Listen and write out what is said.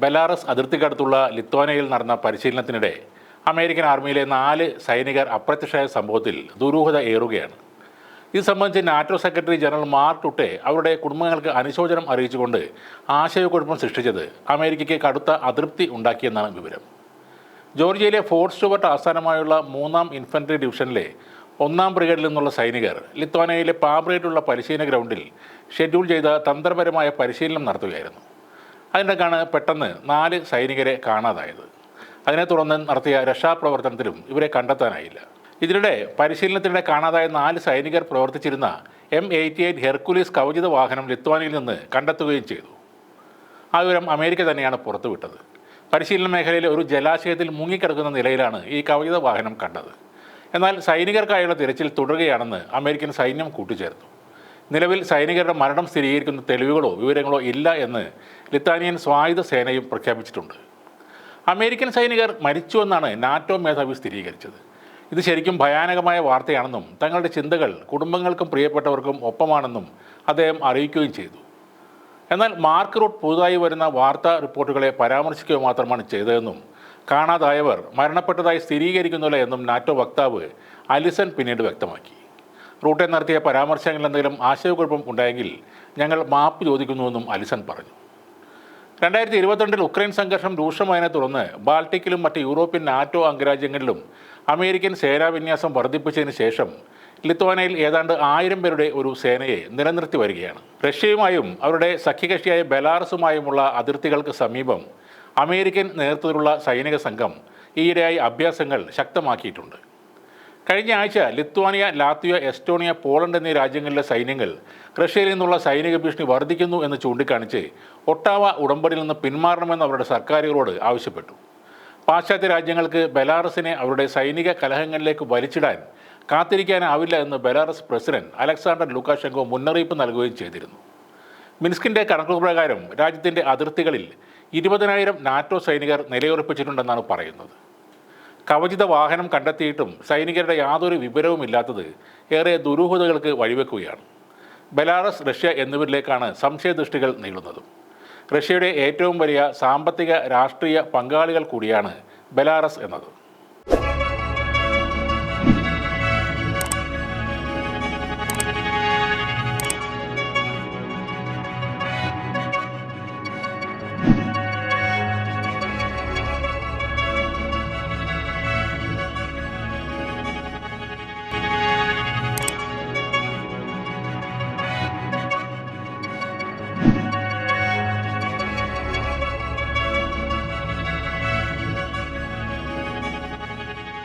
Belarus അതിർത്തിക്കടുത്തുള്ള ലിത്വാനിയയിൽ നടന്ന പരിശീലനത്തിനിടെ American ആർമിയിലെ 4 സൈനികർ അപ്രത്യക്ഷമായ സംഭവത്തിൽ ദുരൂഹത ഏറുകയാണ്. ഇത് സംബന്ധിച്ച് NATO secretary general mark Rutte അവരുടെ കുടുംബങ്ങൾക്ക് അനുശോചനം അറിയിച്ചുകൊണ്ട് ആശയക്കുഴപ്പം സൃഷ്ടിച്ചത് അമേരിക്കയ്ക്ക് കടുത്ത അതൃപ്തി ഉണ്ടാക്കിയെന്നാണ് വിവരം. ജോർജിയയിലെ ഫോർട്ട് സ്റ്റുവർട്ട് ആസ്ഥാനമായുള്ള 3ാം ഇൻഫൻട്രി ഡിവിഷനിലെ 1ാം ബ്രിഗേഡിൽ നിന്നുള്ള സൈനികർ ലിത്വാനിയയിലെ പാബ്രേറ്റുള്ള പരിശീലന ഗ്രൗണ്ടിൽ ഷെഡ്യൂൾ ചെയ്ത തന്ത്രപരമായ പരിശീലനം നടത്തുകയായിരുന്നു. അതിനിടയ്ക്കാണ് പെട്ടെന്ന് 4 സൈനികരെ കാണാതായത്. അതിനെ തുടർന്ന് നടത്തിയ രക്ഷാപ്രവർത്തനത്തിലും ഇവരെ കണ്ടെത്താനായില്ല. ഇതിനിടെ പരിശീലനത്തിനിടെ കാണാതായ 4 സൈനികർ പ്രവർത്തിച്ചിരുന്ന M88 ഹെർക്കുലീസ് കവചിത വാഹനം ലിത്വാനിയയിൽ നിന്ന് കണ്ടെത്തുകയും ചെയ്തു. ആ വിവരം അമേരിക്ക തന്നെയാണ് പുറത്തുവിട്ടത്. പരിശീലന മേഖലയിലെ ഒരു ജലാശയത്തിൽ മുങ്ങിക്കിടക്കുന്ന നിലയിലാണ് ഈ കവചിത വാഹനം കണ്ടത്. എന്നാൽ സൈനികർക്കായുള്ള തിരച്ചിൽ തുടരുകയാണെന്ന് അമേരിക്കൻ സൈന്യം കൂട്ടിച്ചേർത്തു. നിലവിൽ സൈനികരുടെ മരണം സ്ഥിരീകരിക്കുന്ന തെളിവുകളോ വിവരങ്ങളോ ഇല്ല എന്ന് ലിത്വാനിയൻ സ്വായുധ സേനയും പ്രഖ്യാപിച്ചിട്ടുണ്ട്. അമേരിക്കൻ സൈനികർ മരിച്ചുവെന്നാണ് നാറ്റോ മേധാവി സ്ഥിരീകരിച്ചത്. ഇത് ശരിക്കും ഭയാനകമായ വാർത്തയാണെന്നും തങ്ങളുടെ ചിന്തകൾ കുടുംബങ്ങൾക്കും പ്രിയപ്പെട്ടവർക്കും ഒപ്പമാണെന്നും അദ്ദേഹം അറിയിക്കുകയും ചെയ്തു. എന്നാൽ മാർക്ക് റൂട്ട് പുതുതായി വരുന്ന വാർത്താ റിപ്പോർട്ടുകളെ പരാമർശിക്കുക മാത്രമാണ് ചെയ്തതെന്നും കാണാതായവർ മരണപ്പെട്ടതായി സ്ഥിരീകരിക്കുന്നില്ല എന്നും നാറ്റോ വക്താവ് അലിസൺ പിന്നീട് വ്യക്തമാക്കി. റൂട്ടെ നടത്തിയ പരാമർശങ്ങളിൽ എന്തെങ്കിലും ആശയക്കുഴപ്പം ഉണ്ടായെങ്കിൽ ഞങ്ങൾ മാപ്പ് ചോദിക്കുന്നുവെന്നും അലിസൺ പറഞ്ഞു. 2022 ഉക്രൈൻ സംഘർഷം രൂക്ഷമായതിനെ തുടർന്ന് ബാൾട്ടിക്കിലും മറ്റ് യൂറോപ്യൻ നാറ്റോ അംഗരാജ്യങ്ങളിലും അമേരിക്കൻ സേനാവിന്യാസം വർദ്ധിപ്പിച്ചതിന് ശേഷം ലിത്വാനിയയിൽ ഏതാണ്ട് 1000 പേരുടെ ഒരു സേനയെ നിലനിർത്തി വരികയാണ്. റഷ്യയുമായും അവരുടെ സഖ്യകക്ഷിയായ ബെലാറസുമായുമുള്ള അതിർത്തികൾക്ക് സമീപം അമേരിക്കൻ നേതൃത്വത്തിലുള്ള സൈനിക സംഘം ഈയിടെയായി അഭ്യാസങ്ങൾ ശക്തമാക്കിയിട്ടുണ്ട്. കഴിഞ്ഞ ആഴ്ച ലിത്വാനിയ, ലാത്വിയ, എസ്റ്റോണിയ, പോളണ്ട് എന്നീ രാജ്യങ്ങളിലെ സൈന്യങ്ങൾ റഷ്യയിൽ നിന്നുള്ള സൈനിക ഭീഷണി വർദ്ധിക്കുന്നു എന്ന് ചൂണ്ടിക്കാണിച്ച് ഒട്ടാവ ഉടമ്പടിയിൽ നിന്ന് പിന്മാറണമെന്ന് അവരുടെ സർക്കാരുകളോട് ആവശ്യപ്പെട്ടു. പാശ്ചാത്യ രാജ്യങ്ങൾക്ക് ബെലാറസിനെ അവരുടെ സൈനിക കലഹങ്ങളിലേക്ക് വലിച്ചിടാൻ കാത്തിരിക്കാനാവില്ല എന്ന് ബെലാറസ് പ്രസിഡന്റ് അലക്സാണ്ടർ ലുക്കാഷെങ്കോ മുന്നറിയിപ്പ് നൽകുകയും ചെയ്തിരുന്നു. മിൻസ്കിൻ്റെ കണക്കുകൾ പ്രകാരം രാജ്യത്തിൻ്റെ അതിർത്തികളിൽ 20,000 നാറ്റോ സൈനികർ നിലയുറപ്പിച്ചിട്ടുണ്ടെന്നാണ് പറയുന്നത്. കവചിത വാഹനം കണ്ടെത്തിയിട്ടും സൈനികരുടെ യാതൊരു വിവരവുമില്ലാത്തത് ഏറെ ദുരൂഹതകൾക്ക് വഴിവെക്കുകയാണ്. Belarus, Russia എന്നിവരിലേക്കാണ് സംശയദൃഷ്ടികൾ നീളുന്നതും. റഷ്യയുടെ ഏറ്റവും വലിയ സാമ്പത്തിക രാഷ്ട്രീയ പങ്കാളികൾ കൂടിയാണ് ബെലാറസ് എന്നത്.